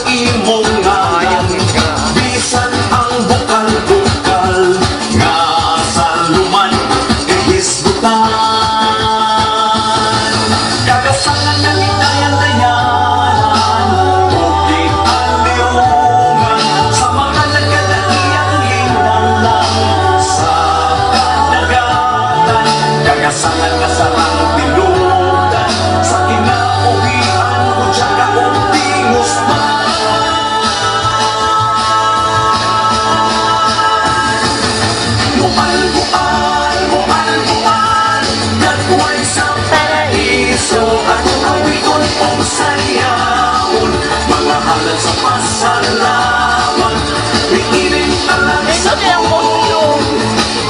imong ngayon ka. Bisan ang bukal-bukal nga sa luman ihisgutan. Kagasangan ng dayan-dayanan, bukid aliungan, sa mga nagkalaiyang hinanglang sa kadagatan. Kagasangan nga sarang tiludan, sa kinauwian ko tsaka optimos pa. Mual-mual, nagway sa paraiso, at awiton kong sayawon, mga halad sa pasalamat, ikiling talang sa buong,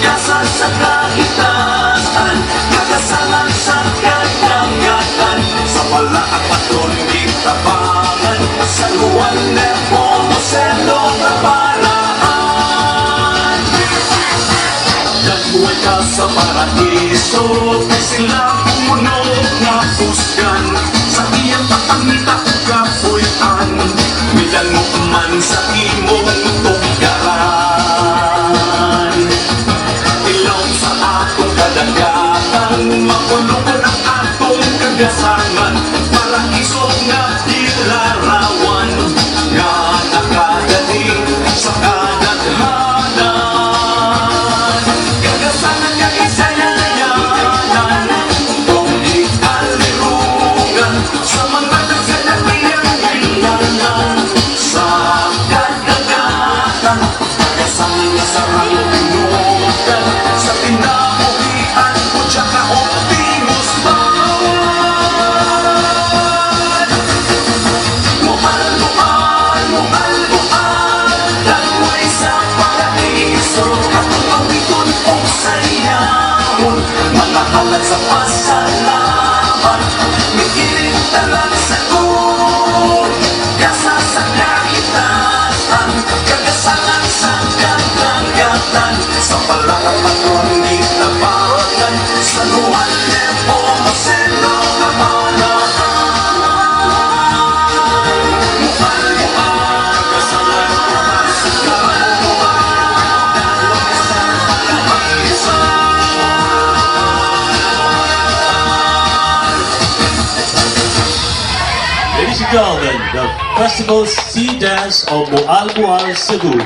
kasa sa kahitasan, kagasangan sa kadangatan, sa pala at patron gitabangan, sa luwan na pomoselo na paraan. Nagbuhay ka sa paraiso, kay sila pumunod nga pusgan, sa iyang patangita kapuy-an, milango man sa imong tugaran. Ilaw sa atong kadagatan, mapulukan ang atong kagasangan, paraiso nga ilarawan, nga nakadaling sa kadaghanan. Kagasangan nga isanayanan, bukid aliungan, sa mga nagkalaiyang hinanglan sa kadagatan. Kagasangan nga sarang tinugan, sa pinauwian ko tsaka optimos pa. Mual-mual, dagway sa paraiso, at awiton kong sayawon, mga halad sa pasalamat, mikiling talang sa tuon, kasa sa kahitasan, kagasangan sa kadagatan, sa palakat patron gitabangan, sa luwan na pomoselo na paraan. Ladies and gentlemen, the Festival Sea Dance of Mual Mual, Cebu.